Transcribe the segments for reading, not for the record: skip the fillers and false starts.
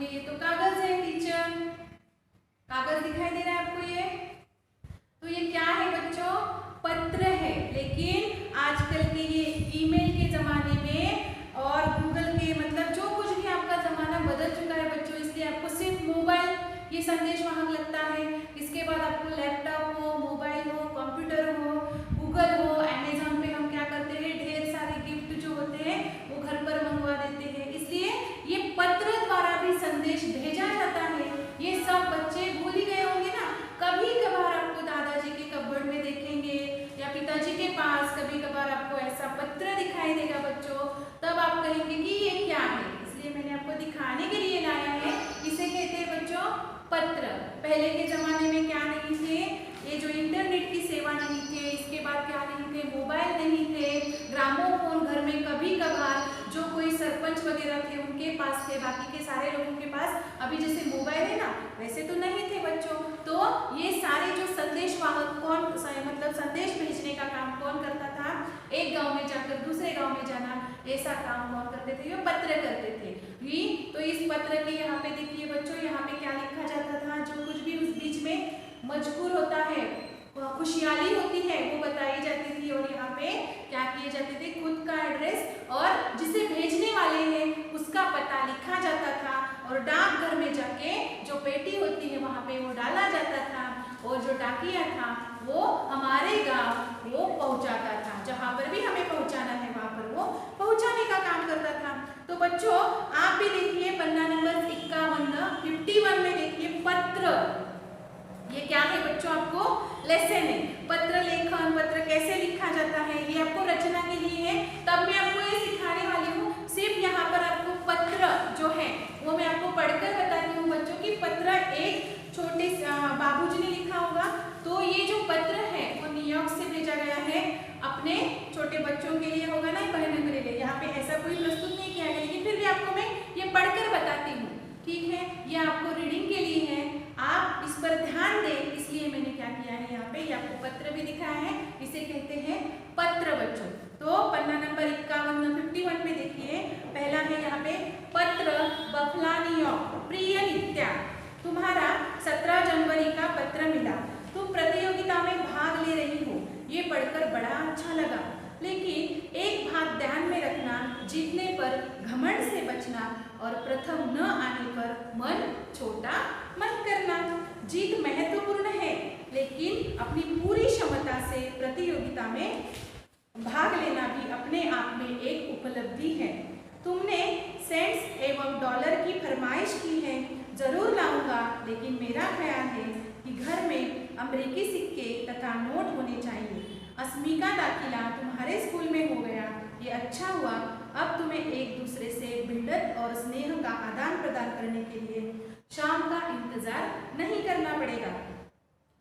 देंगे। ये तो कागज है टीचर, कागज दिखाई दे रहा है आपको ये? तो ये क्या है बच्चों? पत्र है। लेकिन आजकल के ये ईमेल के जमाने में और गूगल के मतलब जो कुछ भी आपका जमाना बदल चुका है बच्चों, इसलिए आपको सिर्फ मोबाइल ये संदेश वाहक लगता है। इसके बाद आपको लैपटॉप हो, मोबाइल हो, कंप्यूटर हो, गूगल हो, अमेजॉन पे हम क्या करते हैं, ढेर सारे गिफ्ट जो होते हैं वो घर पर मंगवा देते हैं। इसलिए ये पत्र द्वारा भी संदेश भेजा जाता है। ये सब बच्चे भूल ही गए होंगे ना। कभी कभार आपको दादाजी के कपबोर्ड में देखेंगे या पिताजी के पास कभी कभार आपको ऐसा पत्र दिखाई देगा बच्चों, तब आप कहेंगे कि ये क्या है। इसलिए मैंने आपको दिखाने के लिए लाया है। इसे कहते हैं बच्चों पत्र। पहले के जमाने में क्या नहीं थे, ये जो इंटरनेट की सेवा नहीं थे, इसके बाद क्या नहीं थे, मोबाइल नहीं थे, ग्रामोफोन घर में कभी कभार जो कोई सरपंच वगैरह थे उनके पास थे, बाकी के सारे लोगों के पास अभी जैसे मोबाइल है ना वैसे तो नहीं थे बच्चों। तो ये सारे जो संदेश वाहक कौन मतलब संदेश भेजने का काम कौन करता था, एक गांव में जाकर दूसरे गांव में जाना, ऐसा काम कौन करते थे, ये पत्र करते थे। तो इस पत्र के यहाँ पे देखिए बच्चों, यहाँ पे क्या लिखा जाता था, जो कुछ भी उस बीच में मजकूर होता है, खुशहाली होती है वो बताई जाती थी। और यहाँ पे क्या किए जाते थे, खुद का एड्रेस और जिसे भेजने वाले हैं उसका पता लिखा जाता था और डाकघर में जाके जो पेटी होती है वहाँ पे वो डाला जाता था और जो डाकिया था वो हमारे गांव वो पहुँचाता था। जहाँ पर भी हमें पहुँचाना है वहाँ पर वो पहुँचाने का काम करता था। तो बच्चों आप भी देखिए पन्ना नंबर 51 में देखिए पत्र, ये क्या है बच्चों, आपको लेसन है पत्र लेखन, पत्र कैसे लिखा जाता है ये आपको रचना के लिए है। तब मैं आपको ये सिखाने वाली हूँ। सिर्फ यहाँ पर आपको पत्र जो है वो मैं आपको पढ़कर बताती हूँ बच्चों की। पत्र एक छोटे बाबूजी ने लिखा होगा, तो ये जो पत्र है वो न्यूयॉर्क से भेजा गया है अपने छोटे बच्चों के लिए होगा ना, बहनों के लिए। यहाँ पे ऐसा कोई प्रस्तुत नहीं किया गया, लेकिन फिर भी आपको मैं ये पढ़कर बताती हूँ, ठीक है। ये आपको रीडिंग के लिए है, आप इस पर ध्यान दें, इसलिए मैंने क्या किया है यहाँ पे आपको पत्र भी दिखाया है। इसे कहते हैं पत्र बच्चों। तो पन्ना नंबर 51 में देखिए पहला है यहाँ पे पत्र बफला न्यूयॉर्क। प्रिय नित्या, तुम्हारा 17 जनवरी का पत्र मिला। तुम प्रतियोगिता में भाग ले रही हो, ये पढ़कर बड़ा अच्छा लगा। लेकिन एक बात ध्यान में रखना, जीतने पर घमंड से बचना और प्रथम न आने पर मन छोटा मत करना। जीत महत्वपूर्ण है, लेकिन अपनी पूरी क्षमता से प्रतियोगिता में भाग लेना भी अपने आप में एक उपलब्धि है। तुमने सेंट्स एवं डॉलर की फरमाइश की है, जरूर लाऊंगा, लेकिन मेरा ख्याल है कि घर में अमेरिकी सिक्के तथा नोट होने चाहिए। अस्मिका दाखिला तुम्हारे स्कूल में हो गया, ये अच्छा हुआ। अब तुम्हें एक दूसरे से भिड़ंत और स्नेह का आदान प्रदान करने के लिए शाम का इंतजार नहीं करना पड़ेगा।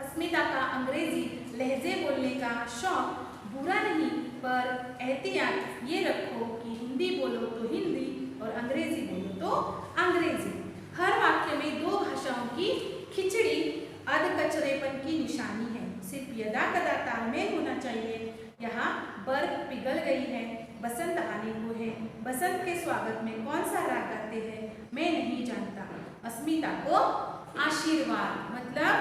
अस्मिता का अंग्रेजी लहजे बोलने का शौक बुरा नहीं, पर एहतियात ये रखो कि हिंदी बोलो तो हिंदी और अंग्रेजी बोलो तो अंग्रेजी। हर वाक्य में दो भाषाओं की खिचड़ी अधकचरेपन की निशानी है। सिर्फ यदा कदा तालमेल होना चाहिए। यहाँ बर्फ पिघल गई है, बसंत आने को है। बसंत के स्वागत में कौन सा राग गाते हैं मैं नहीं जानता। अस्मिता को आशीर्वाद, मतलब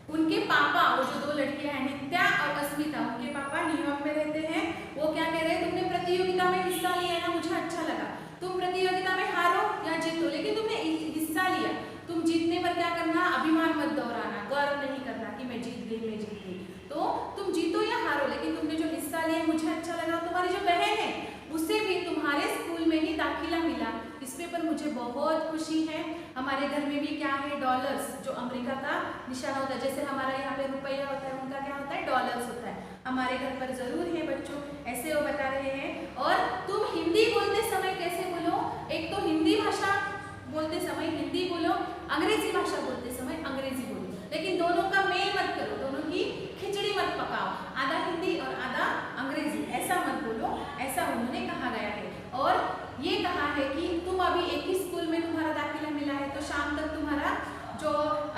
उनके पापा, वो जो दो लड़कियां हैं नित्या और अस्मिता, उनके पापा न्यूयॉर्क में रहते हैं। वो क्या कह रहे हैं, तुमने प्रतियोगिता में हिस्सा लिया ना, मुझे अच्छा लगा। तुम प्रतियोगिता में हारो या जीतो, लेकिन तुमने हिस्सा लिया। तुम जीतने पर क्या करना, अभिमान मत दोहराना, गर्व नहीं करना कि मैं जीत गई, मैं जीत गई। तो तुम जीतो या हारो, लेकिन तुमने जो हिस्सा लिया मुझे अच्छा लगा। तुम्हारी जो बहन है उसे भी तुम्हारे स्कूल में ही दाखिला मिला, इस पे पर मुझे बहुत खुशी है। हमारे घर में भी क्या है, डॉलर्स, जो अमेरिका का निशान होता है। जैसे हमारा यहाँ पे रुपया होता है, उनका क्या होता है, डॉलर्स होता है। हमारे घर पर जरूर है बच्चों, ऐसे वो बता रहे हैं। और तुम हिंदी बोलते समय कैसे बोलो, एक तो हिंदी भाषा बोलते समय हिंदी बोलो, अंग्रेजी भाषा बोलते समय अंग्रेजी बोलो, लेकिन दोनों का मेल मत करो, दोनों की खिचड़ी मत पकाओ, आधा हिंदी और आधा अंग्रेजी, ऐसा मत बोलो, ऐसा उन्होंने कहा गया है। और ये कहा है कि तुम अभी एक ही स्कूल में तुम्हारा दाखिला मिला है, तो शाम तक तुम्हारा जो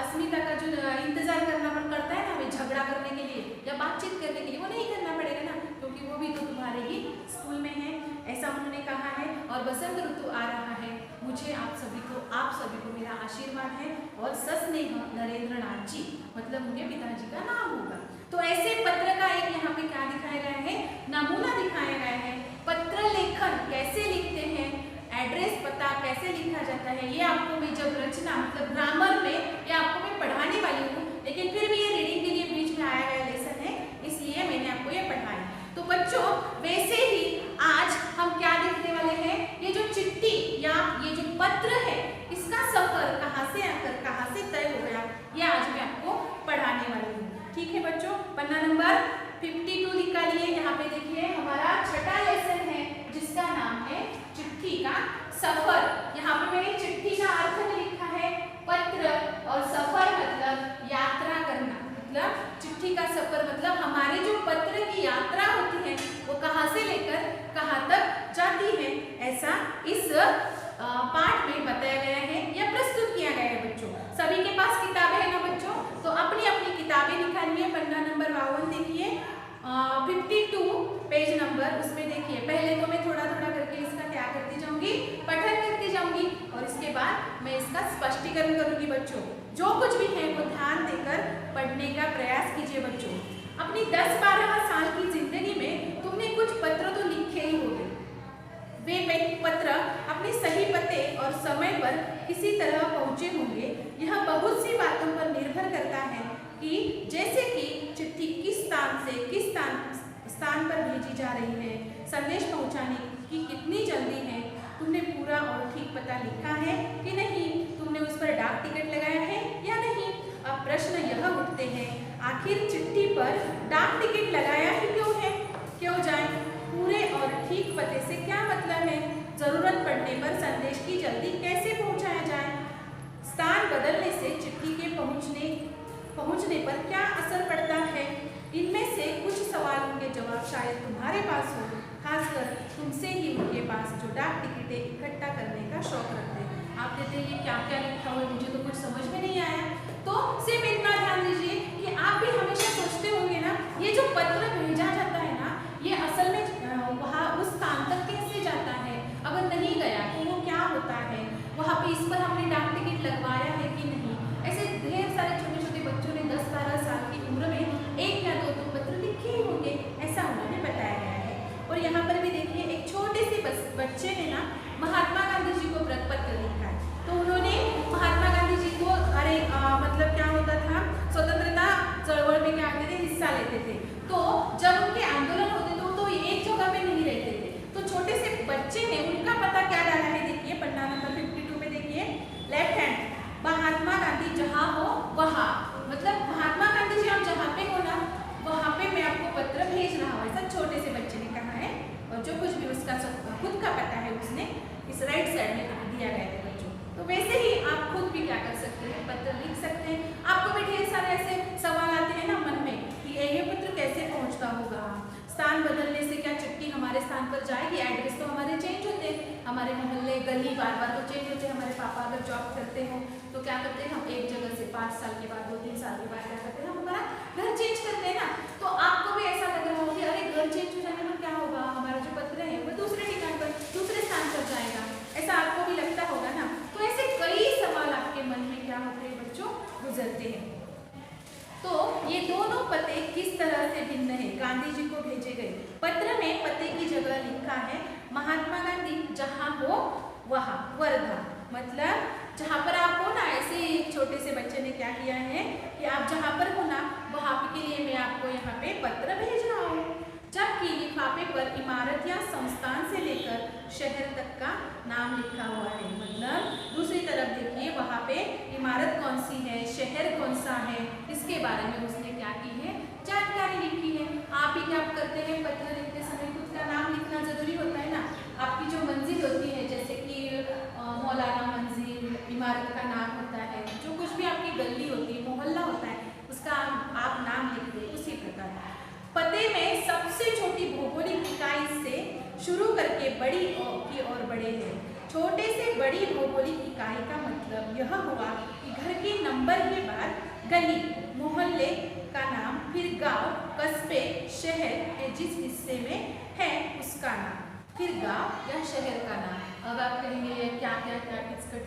अस्मिता का जो इंतजार करना पड़ता है ना, हमें झगड़ा करने के लिए या बातचीत करने के लिए, वो नहीं करना पड़ेगा ना, क्योंकि वो भी तो तुम्हारे ही स्कूल में है, ऐसा उन्होंने कहा है। और बसंत ऋतु आ रहा है, मुझे आप सभी को मेरा आशीर्वाद है और सस्नेह नरेंद्र नाथ जी, मतलब उनके पिताजी का नाम होगा। तो ऐसे पत्र का एक यहाँ पे क्या दिखाया गया है, नमूना दिखाया गया है। पत्र लेखन कैसे लिखते हैं, एड्रेस पता कैसे लिखा जाता है, ये आपको मैं जब रचना मतलब ग्रामर में ये आपको मैं पढ़ाने वाली हूँ, लेकिन फिर भी ये रीडिंग के लिए बीच में आया गया लेसन है, इसलिए मैंने आपको ये पढ़ाया। तो बच्चों वैसे ही आज हम क्या देखने वाले हैं, ये जो चिट्ठी या ये जो पत्र है इसका सफर कहाँ से आकर कहाँ से तय हो गया, ये आज मैं आपको पढ़ाने वाली हूँ। ठीक है बच्चों, पन्ना नंबर 52 निकालिए। यहाँ पे देखिए हमारा छठा लेसन है जिसका नाम है चिट्ठी का सफर। यहाँ पे मैंने चिट्ठी का अर्थ लिखा है पत्र, और सफर मतलब यात्रा करना, मतलब चिट्ठी का सफर मतलब हमारे जो पत्र की यात्रा होती है वो कहाँ से लेकर कहाँ तक जाती है, ऐसा इस पाठ में बताया गया है या प्रस्तुत किया गया है। बच्चों सभी के पास किताबें है ना बच्चों, तो अपनी अपनी किताबें निकालिए। पन्ना नंबर 52 देखिए, 52 पेज नंबर, उसमें देखिए पहले तो मैं थोड़ा थोड़ा करके इसका क्या करती जाऊंगी, पठन करती जाऊंगी, और इसके बाद मैं इसका स्पष्टीकरण करूंगी। बच्चों जो कुछ भी है वो ध्यान देकर पढ़ने का प्रयास कीजिए। बच्चों अपनी 10-12 साल की जिंदगी में तुमने कुछ पत्र तो लिखे ही होंगे, वे पत्र अपने सही पते और समय पर किसी तरह पहुंचे होंगे। यह बहुत सी बातों पर निर्भर करता है कि जैसे कि चिट्ठी किस स्थान से किस स्थान पर भेजी जा रही है, संदेश पहुंचाने की कितनी जल्दी है, तुमने पूरा और ठीक पता लिखा है कि नहीं, तुमने उस पर डाक टिकट लगाया है या नहीं। अब प्रश्न यह उठते हैं, आखिर चिट्ठी पर डाक टिकट लगाया ही क्यों है, क्यों जाए, पूरे और ठीक पते से क्या मतलब है, जरूरत पड़ने पर संदेश की जल्दी कैसे पहुंचाया जाए, स्थान बदलने से चिट्ठी के पहुंचने पर क्या असर पड़ता है। इनमें से कुछ सवालों के जवाब शायद तुम्हारे पास हो, खासकर तुमसे ही उनके पास जो डाक टिकटें इकट्ठा करने का शौक रखते हैं। आप कहते हैं ये क्या क्या लिखा हुआ है, मुझे तो कुछ समझ में नहीं आया। तो सिर्फ इतना ध्यान दीजिए कि आप भी हमेशा सोचते होंगे ना, ये जो पत्र भेजा जाता है ना, ये असल में वहाँ उस स्थान तक कैसे जाता है, अगर नहीं गया तो वो क्या होता है, वहाँ पे इस पर हमने डाक टिकट लगवाया है कि नहीं। ऐसे ढेर सारे छोटे छोटे बच्चों ने 10-12 साल की उम्र में 1 या 2 पत्र लिखे ही होंगे, ऐसा उन्होंने बताया गया है। और यहाँ पर भी देखिए एक छोटे से बच्चे ने ना महात्मा गांधी जी को पत्र लिखा है। तो उन्होंने महात्मा गांधी जी को मतलब क्या होता था, स्वतंत्रता चळवळ में क्या करते थे, हिस्सा लेते थे। तो जब उनके आंदोलन होते तो एक जगह पे नहीं रहते थे, तो छोटे से बच्चे ने उनका पता क्या डाला है, देखिए पन्ना नंबर 52 में देखिए, लेफ्ट हैंड, महात्मा गांधी जहाँ हो वहाँ, मतलब महात्मा गांधी जी आप जहाँ पे हो ना वहाँ पे मैं आपको पत्र भेज रहा हूँ, ऐसा छोटे से बच्चे ने कहा है। और जो कुछ भी उसका खुद का पता है उसने इस राइट साइड में दिया गया है बच्चों। तो वैसे ही आप खुद भी क्या कर सकते हैं, पत्र लिख सकते हैं। आपको भी ढेर सारे ऐसे सवाल आते हैं ना मन में कि ये पत्र कैसे पहुंचता होगा, स्थान बदलने से क्या चिट्ठी हमारे स्थान पर जाएगी, एड्रेस तो हमारे चेंज होते हैं, हमारे मोहल्ले गली बार बार तो चेंज होते हैं। हमारे पापा अगर जॉब करते हो तो क्या करते हैं, हम एक जगह से 5 साल के बाद 2-3 साल के बाद क्या करते हैं, हम हमारा घर चेंज करते हैं ना। तो आपको भी ऐसा लग रहा होगा कि अरे घर चेंज हो जाने पर क्या होगा, हमारा जो पत्र है वो दूसरे ठिकान पर दूसरे स्थान पर जाएगा, ऐसा आपको भी लगता होगा ना। तो ऐसे कई सवाल आपके मन में क्या होते हैं बच्चों, गुजरते हैं। तो ये दोनों पते किस तरह से भिन्न है, गांधी जी को भेजे गए पत्र में पते की जगह लिखा है महात्मा गांधी जहाँ हो वहाँ, वर्धा, मतलब जहाँ पर आप हो ना, ऐसे एक छोटे से बच्चे ने क्या किया है कि आप जहाँ पर हो ना वहाँ के लिए मैं आपको यहाँ पे पत्र भेज रहा हूँ। जबकि लिफाफे पर इमारत या संस्थान से लेकर शहर तक का नाम लिखा हुआ है, मतलब दूसरी तरफ देखिए वहाँ पे इमारत कौन सी है, शहर कौन सा है, इसके बारे में उसने क्या की है, जानकारी लिखी है। आप ही क्या करते हैं, पत्र लिखते समय खुद का नाम लिखना जरूरी होता है ना। आपकी जो मंजिल होती है, जैसे कि मौलाना मंजिल, इमारत का नाम होता है, जो कुछ भी आपकी गली होती है, मोहल्ला होता है, उसका आप नाम लिखते हैं। उसी प्रकार पते में सबसे छोटी भौगोलिक इकाई से शुरू करके बड़ी की ओर बढ़े हैं। छोटे से बड़ी भौगोलिक इकाई का मतलब यह हुआ कि घर के नंबर के बाद गली, मोहल्ले का नाम, फिर गांव, कस्बे, शहर के जिस हिस्से में है उसका नाम। फिर गांव या शहर का नाम। अब आप कहेंगे ये क्या क्या क्या किसका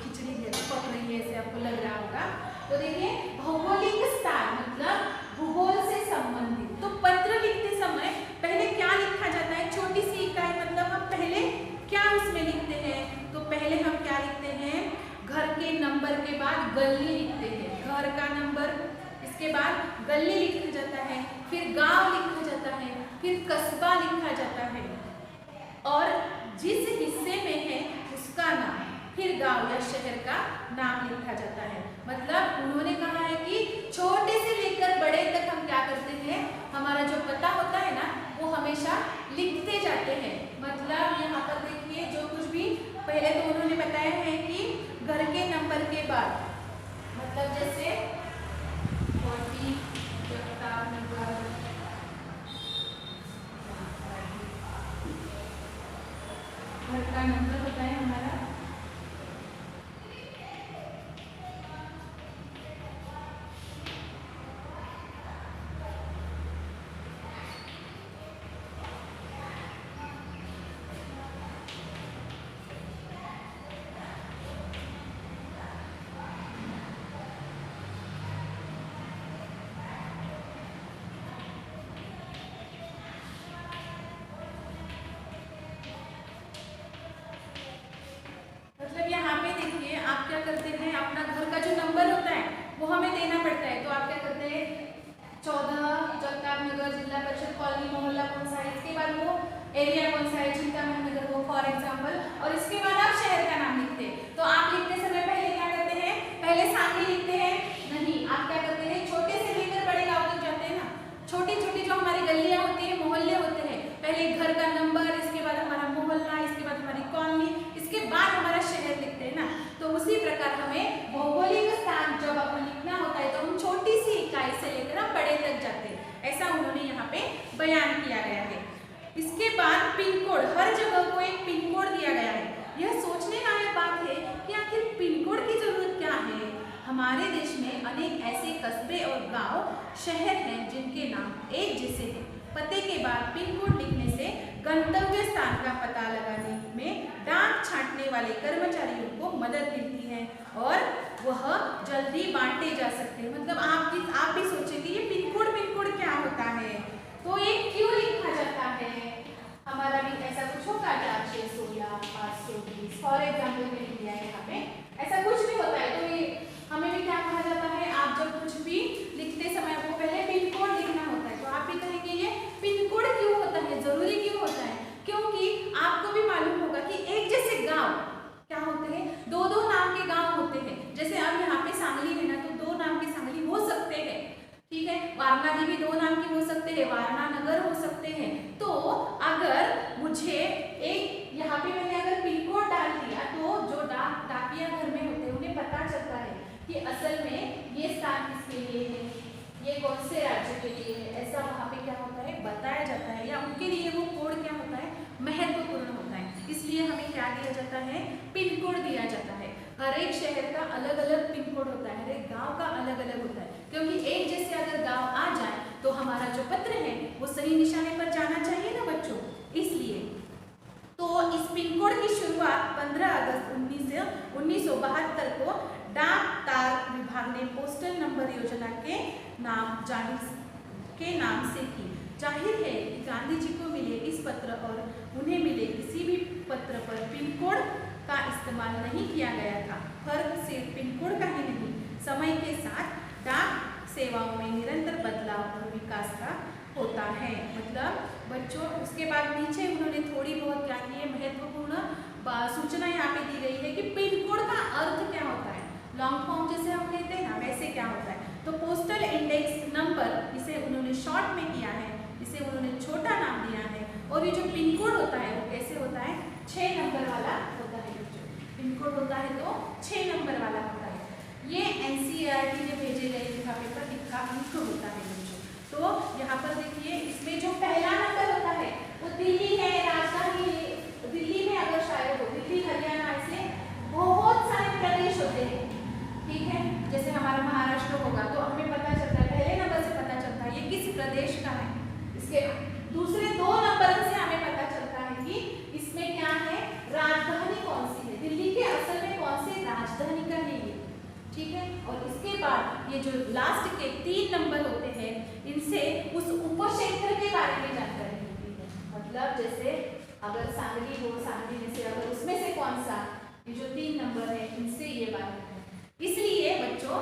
खिचड़ी पक रही है, ऐसे आपको लग रहा होगा। तो देखिए भौगोलिक स्थान मतलब भूगोल से संबंधित। तो पत्र लिखते समय पहले क्या लिखा जाता है, छोटी सी इकाई मतलब हम पहले क्या उसमें लिखते हैं, तो पहले हम क्या लिखते हैं, घर के नंबर के बाद गली लिखते हैं, घर का नंबर, इसके बाद गली लिखा जाता है, फिर गांव लिखा जाता है, फिर कस्बा लिखा जाता है और जिस हिस्से में है उसका नाम, फिर गांव या शहर का नाम लिखा जाता है। मतलब उन्होंने कहा है कि छोटे से लेकर बड़े तक हम क्या करते हैं, हमारा जो पता होता है ना वो हमेशा लिखते जाते हैं। मतलब यहाँ पर देखिए जो कुछ भी पहले तो उन्होंने बताया है कि घर के नंबर के बाद, मतलब जैसे 40 घर का नंबर होता है हमारा, यहाँ पे देखिए आप क्या करते हैं, अपना घर का जो नंबर होता है वो हमें देना पड़ता है। तो आप क्या करते हैं 14 जगताप नगर जिला परिषद कॉलोनी मोहल्ला कौन सा है, इसके बाद वो एरिया कौन सा है, चिंतामणि नगर वो फॉर एग्जांपल, और इसके बाद आप शहर का नाम लिखते हैं। तो आप लिखते समय पहले क्या करते हैं, पहले सांगली लिखते हैं, नहीं आप क्या करते हैं छोटे से लेकर बड़े गाँव तक जाते हैं ना, छोटी छोटी जो हमारी गलियाँ होती है, मोहल्ले होते हैं, पहले घर का नंबर, इसके बाद हमारा मोहल्ला, इसके बाद हमारी कॉलोनी, इसके बाद हमारा शहर लिखते हैं ना। तो उसी प्रकार हमें भौगोलिक स्थान जब अपन लिखना होता है तो हम छोटी सी इकाई से लेकर हम बड़े तक जाते हैं, ऐसा उन्होंने यहाँ पे बयान किया गया है। इसके बाद पिन कोड, हर जगह को एक पिन कोड दिया गया है। यह सोचने लायक बात है कि आखिर पिन कोड की जरूरत क्या है। हमारे देश में अनेक ऐसे कस्बे और गांव शहर हैं जिनके नाम एक जैसे हैं। पते के बाद पिन कोड लिखने से गंतव्य स्थान का पता लगाने में डाक छांटने वाले कर्मचारियों को मदद मिलती है और वह जल्दी बांटे जा सकते हैं। मतलब आप भी सोचेंगे ये पिन कोड क्या होता है, तो ये क्यों लिखा जाता है। हमारा भी ऐसा कुछ होगा 416 520 फॉर एग्जाम्पल में लिख दिया है यहाँ पे, ऐसा कुछ भी होता है। तो ये हमें भी क्या कहा जाता है, आप जब कुछ भी लिखते समय आपको पहले पिन कोड लिखना होता है। तो आप भी कहेंगे ये पिन कोड क्यों होता है, जरूरी क्यों होता है, क्योंकि आपको भी मालूम होगा कि एक जैसे गांव क्या होते हैं, दो दो नाम के गांव होते हैं। जैसे अब यहाँ पे सांगली है ना, तो दो नाम के सांगली हो सकते हैं, ठीक है, वारणा देवी दो नाम के हो सकते हैं, वारणा नगर हो सकते हैं। तो अगर मुझे एक यहाँ पे मैंने अगर पिन कोड डाल दिया तो जो डाकिया घर में होते हैं उन्हें पता चलता है कि असल में ये स्थान किसके लिए है, ये कौन से राज्य के लिए है, ऐसा वहाँ पे क्या होता है बताया जाता है, या उनके लिए वो कोड क्या होता है महत्वपूर्ण होता है। इसलिए हमें क्या दिया जाता है, पिन कोड दिया जाता है। हर एक शहर का अलग अलग पिन कोड होता है, हर एक गांव का अलग अलग होता है, क्योंकि एक जैसे अगर गांव आ जाए तो हमारा जो पत्र है वो सही निशाने पर जाना चाहिए ना बच्चों, इसलिए। तो इस पिन कोड की शुरुआत 15 अगस्त 1972 को डाक तार विभाग ने पोस्टल नंबर योजना के नाम से की। जाहिर है कि गांधी जी को मिले इस पत्र और उन्हें मिले किसी भी पत्र पर पिन कोड का इस्तेमाल नहीं किया गया था। फर्क सिर्फ पिन कोड का ही नहीं, समय के साथ डाक सेवाओं में निरंतर बदलाव और विकास का होता है। मतलब बच्चों उसके बाद नीचे उन्होंने थोड़ी बहुत क्या की है, महत्वपूर्ण सूचना यहाँ पे दी गई है कि पिन कोड का अर्थ क्या होता है। लॉन्ग फॉर्म जैसे हम लेते हैं ना वैसे क्या होता है, तो पोस्टल इंडेक्स नंबर इसे उन्होंने शॉर्ट में किया है, इसे उन्होंने छोटा नाम दिया है। और ये जो पिन कोड होता है वो कैसे होता है, 6 नंबर वाला होता है बच्चों। पिन कोड होता है तो 6 नंबर वाला होता है। ये NCERT ने भेजे गए लिखा पेपर का अंक होता है बच्चों। तो यहाँ पर देखिए इसमें जो पहला नंबर होता है वो दिल्ली है, राजधानी दिल्ली में अगर शायद हो, दिल्ली हरियाणा ऐसे बहुत सारे प्रदेश होते हैं, ठीक है। जैसे हमारा महाराष्ट्र होगा तो हमें पता चलता है, पहले नंबर से पता चलता है ये किस प्रदेश का है। इसके दूसरे 2 नंबर से हमें पता चलता है कि से अगर सांगली हो, सांगली में से अगर उसमें से कौन सा, ये जो 3 नंबर है इनसे ये बात है। इसलिए बच्चों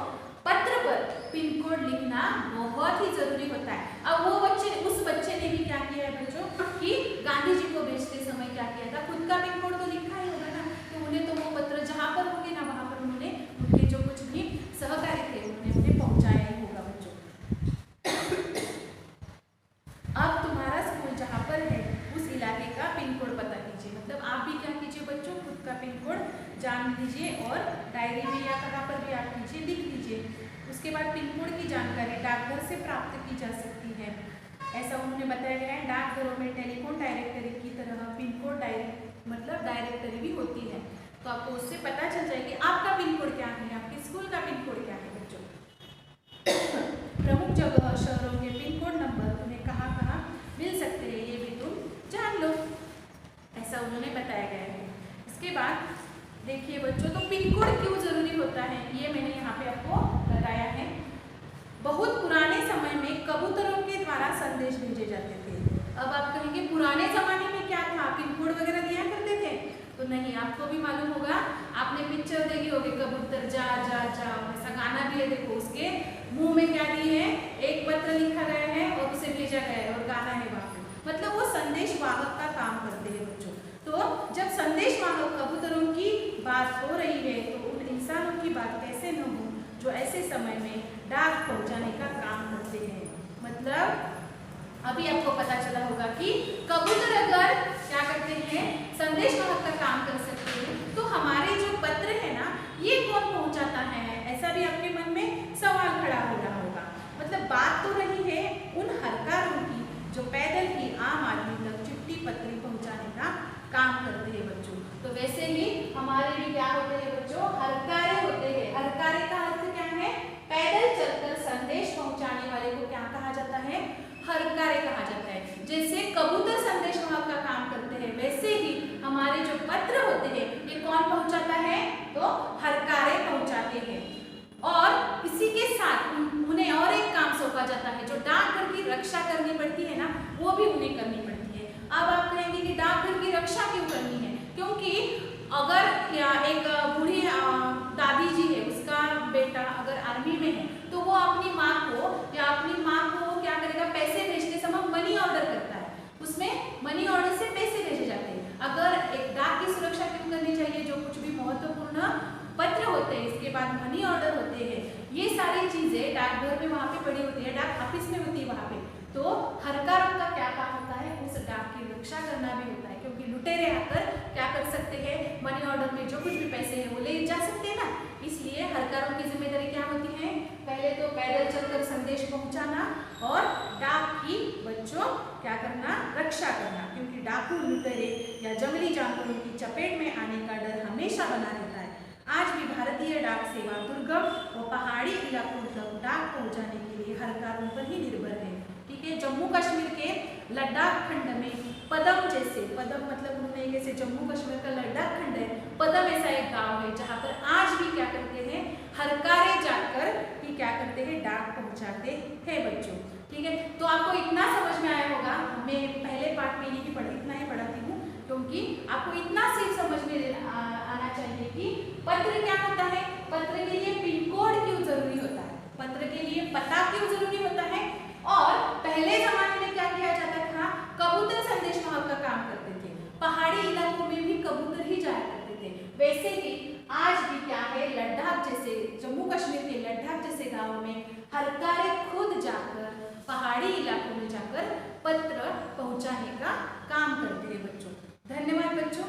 पत्र पर पिन कोड लिखना बहुत ही जरूरी होता है। अब वो बच्चे, उस बच्चे ने भी क्या किया है बच्चों कि गांधी जी को भेजते समय क्या किया था, खुद का पिन कोड तो लिखा ही होगा ना, तो उन्हें तो वो पत्र जहाँ पर होंगे ना वहाँ पर उन्होंने उनके जो कुछ भी सहकारी थे उन्होंने उन्हें पहुँचाया ही होगा बच्चों। अब तुम्हारा स्कूल जहाँ पर है उस इलाके का पिन कोड पता कीजिए, मतलब आप भी क्या कीजिए बच्चों, खुद का पिन कोड जान लीजिए और डायरी में या कहाँ पर भी आप कीजिए, लिख लीजिए। उसके बाद पिन कोड की जानकारी डाकघर से प्राप्त की जा सकती है, ऐसा उन्होंने बताया गया है। डाकघरों में टेलीफोन डायरेक्टरी की तरह पिन कोड मतलब डायरेक्टरी भी होती है, तो आपको उससे पता चल जाए कि आपका पिन कोड क्या है, आपके स्कूल का पिन कोड क्या है बच्चों। प्रमुख जगह शहरों के पिन कोड नंबर उन्हें कहाँ कहाँ मिल सकते हैं ये भी तुम जान लो, ऐसा उन्होंने बताया गया है। इसके बाद देखिए बच्चों, तो पिन कोड क्यों जरूरी होता है ये मैंने यहाँ पे आपको बताया है। बहुत पुराने समय में कबूतरों के द्वारा संदेश भेजे जाते थे। अब आप कहेंगे पुराने जमाने में क्या था, पिन कोड वगैरह दिया करते थे? तो नहीं, आपको भी मालूम होगा, आपने पिक्चर देखी होगी कबूतर जा जा जा, ऐसा गाना भी है, देखो उसके मुंह में क्या दिए है, एक पत्र लिखा गया है और उसे भेजा गया है और गाना है वहाँ पे, मतलब वो संदेश वाहक का काम करते हैं बच्चों। तो जब संदेश वाहक कबूतरों की बात हो रही है तो उन इंसानों की बात कैसे न हो जो ऐसे समय में डाक पहुंचाने का काम करते हैं। मतलब अभी आपको पता चला होगा कि कबूतर अगर क्या करते हैं, संदेश वाहक का काम कर सकते हैं, तो हमारे जो पत्र है ना ये कौन पहुंचाता है, ऐसा भी आपके मन में सवाल खड़ा हो रहा होगा। मतलब बात तो रही है उन हरकारों की जो पैदल ही आम आदमी तक चिट्ठी पत्री पहुंचाने का काम करते हैं बच्चों। तो वैसे ही हमारे भी क्या होते हैं बच्चों, हरकारे होते हैं। हरकारे का अर्थ क्या है, पैदल चलकर संदेश पहुंचाने वाले को क्या कहा जाता है, हरकारे कहा जाता है। जैसे कबूतर संदेश वाहक का काम करते हैं, वैसे ही हमारे जो पत्र होते हैं ये कौन पहुंचाता है, तो हरकारे पहुंचाते हैं। और इसी के साथ उन्हें और एक काम सौंपा जाता है, जो डाकघर की रक्षा करनी पड़ती है ना, वो भी उन्हें करनी पड़ती है। अब आप कहेंगे कि डाकघर की रक्षा क्यों करनी है, क्योंकि अगर एक बूढ़ी दादी जी है, उसका बेटा अगर आर्मी में है तो वो अपनी माँ को क्या करेगा, पैसे भेजते समय मनी ऑर्डर करता है, उसमें मनी ऑर्डर से पैसे भेजे जाते हैं। अगर एक डाक की सुरक्षा क्यों करनी चाहिए, जो कुछ भी महत्वपूर्ण पत्र होते हैं, इसके बाद मनी ऑर्डर होते हैं, ये सारी चीजें डाकघर में वहाँ पे पड़ी होती है, डाक ऑफिस में होती है वहाँ पे। तो हरकारों का क्या काम होता है, उस डाक की रक्षा करना भी होता है, क्योंकि लुटेरे आकर क्या कर सकते हैं, मनी ऑर्डर में जो कुछ भी पैसे हैं वो ले जा सकते हैं ना। इसलिए हरकारों की जिम्मेदारी क्या होती है, पहले तो पैदल चलकर संदेश पहुंचाना और डाक की बच्चों क्या करना, रक्षा करना, क्योंकि डाकू लुटेरे या जंगली जानवरों की चपेट में आने का डर हमेशा बना रहता है। आज भी भारतीय डाक सेवा दुर्गम और पहाड़ी इलाकों तक डाक पहुंचाने के लिए हरकारों पर ही निर्भर है। ठीक है, जम्मू कश्मीर के लद्दाख खंड में पदम जैसे, पदम मतलब उन्होंने जैसे जम्मू कश्मीर का लद्दाख खंड है, पदम ऐसा एक गांव है जहाँ पर आज भी क्या करते हैं, हरकारे जाकर ही क्या करते हैं, डाक पहुंचाते हैं बच्चों। ठीक है, तो आपको इतना समझ में आया होगा, मैं पहले पार्ट में यही इतना ही पढ़ाती हूँ, क्योंकि आपको इतना सिर्फ समझ में आना चाहिए कि पत्र क्या होता है, पत्र के लिए पिन कोड क्यों जरूरी होता है, पत्र के लिए पता क्यों जरूरी होता है, और पहले जमाने में क्या किया जाता था, कबूतर संदेश वाहक का काम करते थे, पहाड़ी इलाकों में भी कबूतर ही जाया करते थे। वैसे ही आज भी क्या है, लद्दाख जैसे, जम्मू कश्मीर के लद्दाख जैसे गाँव में हरकारे खुद जाकर पहाड़ी इलाकों में जाकर पत्र पहुंचाने का काम करते हैं बच्चों। धन्यवाद बच्चों।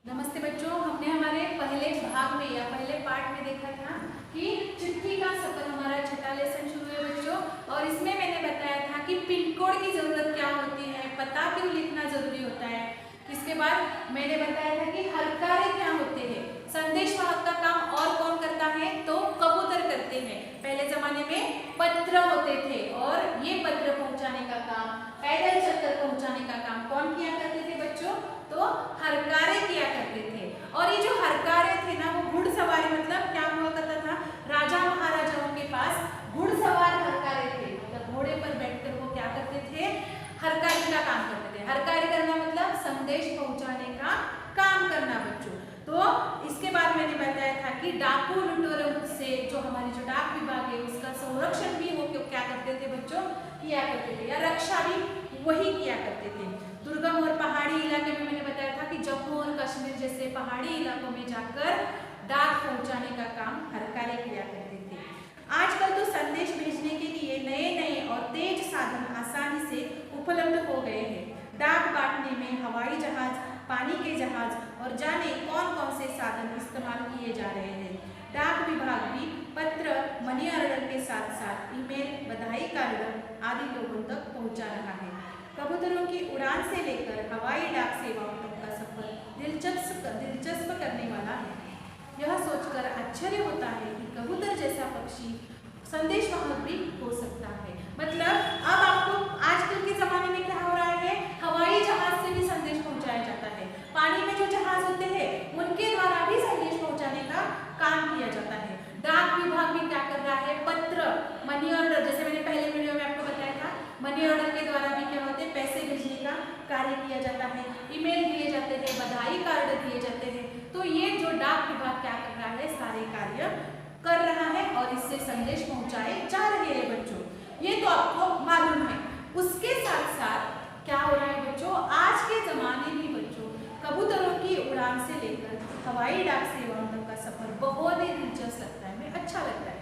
नमस्ते बच्चों, हमने हमारे पहले भाग में या पहले पार्ट में देखा था कि चिट्ठी का सफर हमारा छठा लेसन शुरू है बच्चों, और इसमें मैंने बताया था कि पिन कोड की जरूरत क्या होती है, पता क्यों लिखना जरूरी होता है। इसके बाद मैंने बताया था कि हरकारे क्या होते हैं, संदेश वाहक का काम और कौन करता है, तो कबूतर करते हैं। पहले जमाने में पत्र होते थे और ये पत्र पहुंचाने का काम, पैदल चलकर पहुंचाने का काम कौन किया करते थे बच्चों, तो हरकारे किया करते थे। और ये जो हरकारे थे ना, वो घुड़सवारी, मतलब क्या हुआ करता था, राजा महाराजाओं के पास घुड़सवार संदेश पहुंचाने का काम करना बच्चों। तो इसके बाद मैंने बताया था कि डाकू लुटेरों से जो हमारी जो डाक विभाग है उसका संरक्षण भी वो क्या करते थे बच्चों, किया करते थे, या रक्षा भी वही किया करते थे। दुर्गम और पहाड़ी इलाके में मैंने बताया था कि जम्मू और कश्मीर जैसे पहाड़ी इलाकों में जाकर डाक पहुंचाने का काम हर कार्य किया करते थे। आजकल तो संदेश भेजने के लिए नए नए और तेज साधन आसानी से उपलब्ध हो गए हैं। डाक बांटने में हवाई जहाज, पानी के जहाज और जाने कौन कौन से साधन इस्तेमाल किए जा रहे हैं। डाक विभाग भी पत्र, मनी ऑर्डर के साथ साथ ईमेल, बधाई कार्ड आदि लोगों तक पहुंचा रहा है। कबूतरों की उड़ान से लेकर हवाई डाक सेवाओं तक का सफर दिलचस्प करने वाला है। यह सोचकर आश्चर्य होता है कि कबूतर जैसा पक्षी संदेश वाहक भी हो सकता है। मतलब अब आपको आजकल के जमाने में क्या हो रहा है, हवाई जहाज से भी संदेश पहुंचाया जाता है। पानी में जो जहाज होते हैं उनके द्वारा भी संदेश पहुंचाने का काम किया जाता है। डाक विभाग भी क्या कर रहा है, पत्र, मनी ऑर्डर, जैसे मैंने पहले वीडियो में आपको बताया था, मनी ऑर्डर के द्वारा भी क्या होते हैं, पैसे भेजने का कार्य किया जाता है, ईमेल दिए जाते हैं, बधाई कार्ड दिए जाते हैं। तो ये जो डाक विभाग क्या कर रहा है, सारे कार्य कर रहा है और इससे संदेश पहुंचाए जा रहे हैं बच्चों। ये तो आपको मालूम है। उसके साथ साथ क्या हो रहा है बच्चों, आज के जमाने में बच्चों कबूतरों की उड़ान से लेकर हवाई डाक सेवाओं तक का सफर बहुत ही दिलचस्प लगता है, हमें अच्छा लगता है।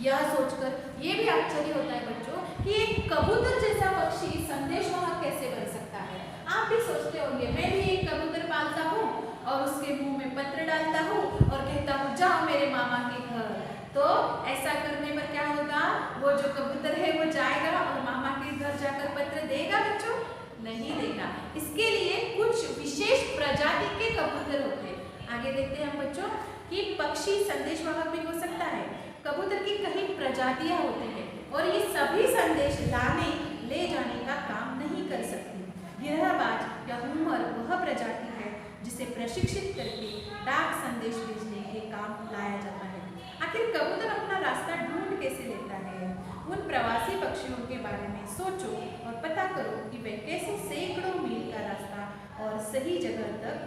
यह सोचकर ये भी आश्चर्य होता है बच्चों कि एक कबूतर जैसा पक्षी संदेश वाहक कैसे बन सकता है। आप भी सोचते होंगे, मैं भी एक कबूतर पालता हूँ और उसके मुंह में पत्र डालता हूँ और कहता हूँ जाओ मेरे मामा के घर। तो ऐसा करने पर क्या होगा, वो जो कबूतर है वो जाएगा और मामा के घर जाकर पत्र देगा बच्चों? नहीं देगा। इसके लिए कुछ विशेष प्रजाति के कबूतर होते हैं। आगे देखते हैं हम बच्चों कि पक्षी संदेश वाहक भी हो सकता है। कबूतर की कई प्रजातियां होती हैं और ये सभी संदेश लाने ले जाने का काम नहीं कर सकती। गिरहबाज या हुमर वह प्रजाति है जिसे प्रशिक्षित करके डाक संदेश भेजने के काम लाया जाता है। आखिर कबूतर अपना रास्ता ढूंढ कैसे लेता है? उन प्रवासी पक्षियों के बारे में सोचो और पता करो कि वे कैसे सैकड़ों मील का रास्ता और सही जगह तक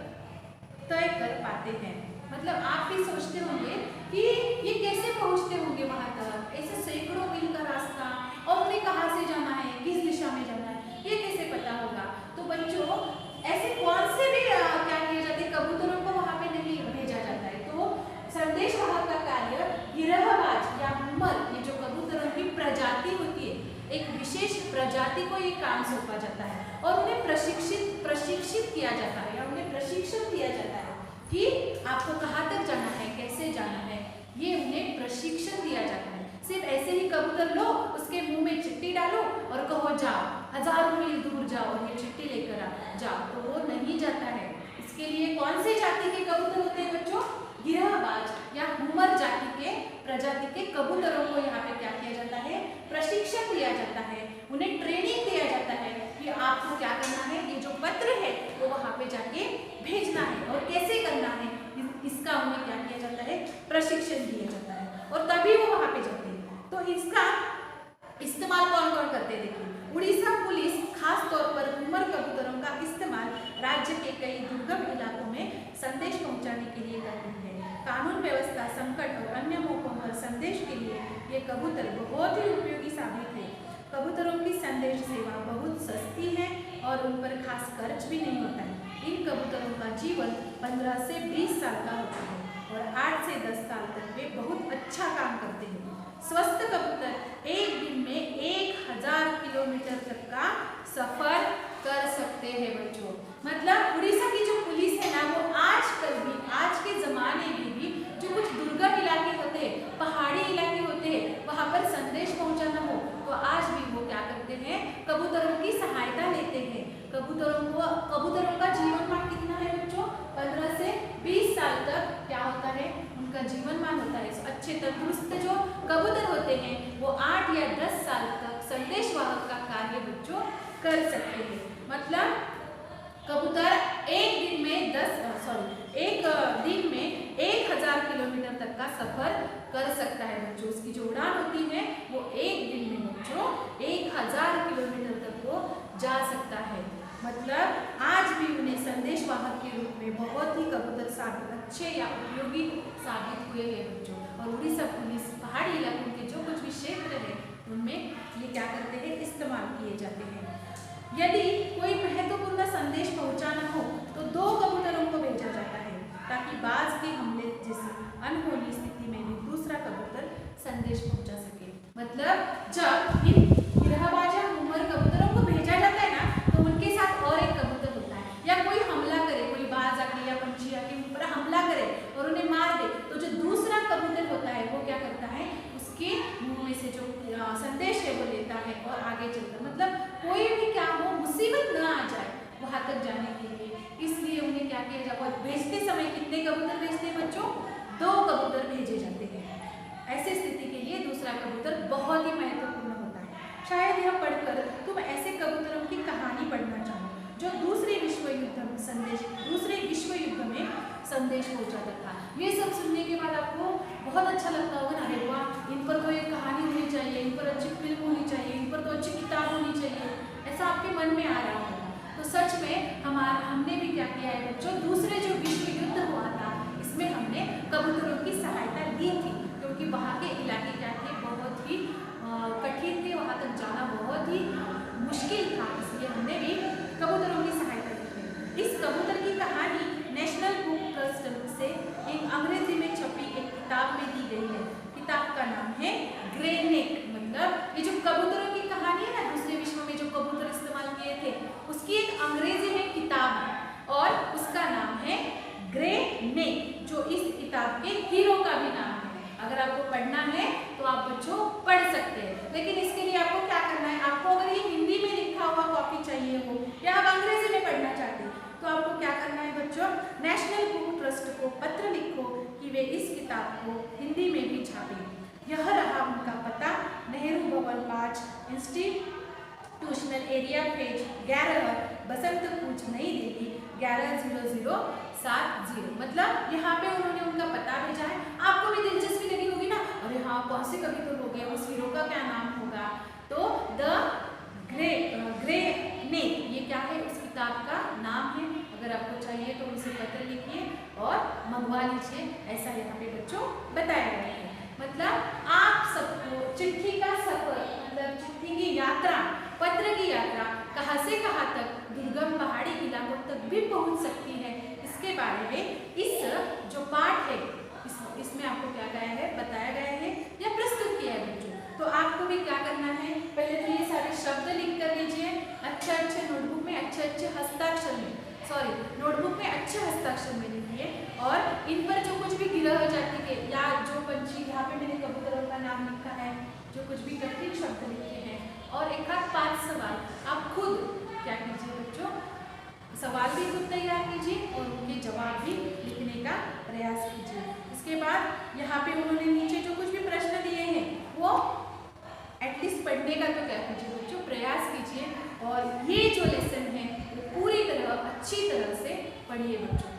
तय कर पाते हैं। मतलब आप भी सोचते होंगे कि ये कैसे पहुंचते होंगे वहां तक, ऐसे सैकड़ों मील का रास्ता, और उन्हें कहाँ से जाना है, किस दिशा में जाना है, ये कैसे पता होगा? तो बच्चों ऐसे कौन से भी क्या किए जाते हैं, कबूतरों को वहां पे नहीं भेजा जाता है। तो संदेश वाहक का कार्य गिरहबाज या हुमर, ये जो कबूतरों की प्रजाति होती है, एक विशेष प्रजाति को ये काम सौंपा जाता है और उन्हें प्रशिक्षित किया जाता है या उन्हें प्रशिक्षण दिया जाता है कि आपको कहाँ तक जाना है, कैसे जाना है, ये उन्हें प्रशिक्षण दिया जाता है। सिर्फ ऐसे ही कबूतर लो, उसके मुंह में चिट्ठी डालो और कहो जाओ, हजारों मील दूर जाओ और ये चिट्ठी लेकर जाओ, तो वो नहीं जाता है। इसके लिए कौन से जाति के कबूतर होते हैं बच्चों? गिरहबाज या हुमर जाति के प्रजाति के कबूतरों को यहाँ पे क्या किया जाता है, प्रशिक्षण दिया जाता है, उन्हें ट्रेनिंग दिया जाता है कि आपको क्या करना है, ये जो पत्र है वो वहाँ पे जाके भेजना है और कैसे करना है, इसका उन्हें क्या किया जाता है, प्रशिक्षण दिया जाता है और तभी वो वहाँ पे जाते हैं। तो इसका इस्तेमाल कौन कौन करते हैं देखिए, उड़ीसा पुलिस खास तौर पर हुमर कबूतरों का इस्तेमाल राज्य के कई दुर्गम इलाकों में संदेश पहुंचाने के लिए करती है। कानून व्यवस्था, संकट और अन्य मौकों पर संदेश के लिए ये कबूतर बहुत ही उपयोगी साबित है। कबूतरों की संदेश सेवा बहुत सस्ती है और उन पर खास खर्च भी नहीं होता है। इन कबूतरों का जीवन 15 से 20 साल का होता है और 8 से 10 साल तक वे बहुत अच्छा काम करते हैं। स्वस्थ कबूतर एक दिन में 1000 किलोमीटर तक का सफर कर सकते हैं बच्चों। मतलब उड़ीसा की जो पुलिस है ना, वो आजकल भी, आज के जमाने में भी जो कुछ दुर्गम इलाके होते हैं, पहाड़ी इलाके होते हैं, वहां पर संदेश पहुंचाना हो तो आज भी वो क्या करते हैं, कबूतरों की सहायता लेते हैं। कबूतरों का जीवनमान कितना है बच्चों? 15 से 20 साल तक क्या होता है, उनका जीवनमान होता है। अच्छे तंदुरुस्त जो कबूतर होते हैं वो 8 या 10 साल तक संदेश वाहक का कार्य बच्चों कर सकते हैं। मतलब कबूतर एक दिन में 1000 किलोमीटर तक का सफर कर सकता है बच्चों। उसकी जो उड़ान होती है वो एक दिन में बच्चों 1000 किलोमीटर तक वो जा सकता है। मतलब आज भी अच्छे या उपयोगी साबित हुए हैं बच्चों। और उड़ीसा पुलिस पहाड़ी इलाकों के जो कुछ भी क्षेत्र है उनमें ये क्या करते हैं, इस्तेमाल किए जाते हैं। यदि कोई महत्वपूर्ण संदेश पहुंचाना हो तो 2 कबूतरों को भेजा जाता है ताकि बाज के हमले जैसी अनहोनी स्थिति में भी दूसरा कबूतर संदेश पहुंचा सके। मतलब जब इन गिरहबाजा उमर कबूतरों को भेजा जाता है ना तो उनके साथ और एक कबूतर होता है, या कोई हमला करे, कोई बाज आके या पंछी आके उन पर हमला करे और उन्हें मार दे, तो जो दूसरा कबूतर होता है वो क्या करता है, उसके मुंह में से जो संदेश है वो लेता है और आगे चलता है। मतलब कोई भी क्या हो, मुसीबत न आ जाए वहां तक जाने के लिए, इसलिए उन्हें क्या किया जाता है, भेजते समय कितने कबूतर भेजते हैं बच्चों, 2 कबूतर भेजे जाते हैं। ऐसी स्थिति के लिए दूसरा कबूतर बहुत ही महत्वपूर्ण होता है। शायद यह पढ़कर तुम ऐसे कबूतरों की कहानी पढ़ना चाहो जो दूसरे विश्व युद्ध में संदेश पहुंचाता था। ये सब सुनने के बाद आपको बहुत अच्छा लगता होगा ना, अरे वाह, इन पर तो एक कहानी होनी चाहिए, इन पर अच्छी फिल्म होनी चाहिए, इन पर तो अच्छी किताब होनी चाहिए, ऐसा आपके मन में आ रहा होगा। तो सच में हमने भी क्या किया है बच्चों, दूसरे जो विश्व युद्ध हुआ था इसमें हमने कबूतरों की सहायता ली थी, क्योंकि वहाँ के इलाके क्या थे, बहुत ही कठिन थे, वहाँ तक जाना बहुत ही मुश्किल था, इसलिए हमने भी कबूतरों की सहायता ली थी। इस कबूतर की कहानी नेशनल बुक ट्रस्ट से एक अंग्रेजी में छपी एक किताब में दी गई है। किताब का नाम है ग्रे नेक। मतलब ये जो कबूतरों की कहानी है ना, दूसरे विश्व में जो कबूतर इस्तेमाल किए थे उसकी एक अंग्रेजी में किताब है और उसका नाम है ग्रे नेक, जो इस किताब के हीरो का भी नाम है। अगर आपको पढ़ना है तो आप बच्चों पढ़ सकते हैं, लेकिन इसके लिए आपको क्या करना है, आपको अगर ये हिंदी में लिखा हुआ कॉपी चाहिए हो या आप अंग्रेजी में पढ़ना चाहते हैं तो आपको क्या करना है बच्चों, नेशनल बुक ट्रस्ट को पत्र लिखो कि वे इस किताब को हिंदी में भी छापें। यह रहा उनका पता, नेहरू भवन 5, इंस्टीट्यूशनल एरिया पेज 11, बसंत कूच, नई दिल्ली 110070। मतलब यहाँ पे उन्होंने उनका पता भेजा है। आपको भी दिलचस्पी लगी होगी ना, अरे हाँ, कौन से कबूतर हो गए, उस हीरो का क्या नाम होगा, तो द ग्रे नेक ये क्या है, उस किताब का नाम है। अगर आपको चाहिए तो उनसे पत्र लिखिए और मंगवा लीजिए, ऐसा यहाँ पे बच्चों बताया गया है। मतलब आप सबको चिट्ठी का सफर, मतलब चिट्ठी की यात्रा, पत्र की यात्रा कहाँ से कहाँ तक दुर्गम पहाड़ी इलाकों तक भी पहुँच सकती है, इसके बारे में इस जो पाठ है इसमें आपको क्या गया है, बताया गया है या प्रस्तुत किया है बच्चों। तो आपको भी क्या करना है, पहले तो ये सारे शब्द लिख कर लीजिए अच्छे नोटबुक में, अच्छे हस्ताक्षर में, नोटबुक में अच्छे हस्ताक्षर में लिखिए। और इन पर जो कुछ भी गिरह जाति के या जो पंछी, यहाँ पे मैंने कबूतरों का नाम लिखा है, जो कुछ भी कठिन शब्द लिखे हैं, और एक आध 5 सवाल आप खुद क्या कीजिए बच्चों, सवाल भी खुद तैयार कीजिए और उनके जवाब भी लिखने का प्रयास कीजिए। इसके बाद यहाँ पे उन्होंने नीचे जो कुछ भी प्रश्न दिए हैं वो एटलीस्ट पढ़ने का तो क्या कीजिए बच्चों, प्रयास कीजिए और ये जो लेसन है वो पूरी तरह अच्छी तरह से पढ़िए बच्चों।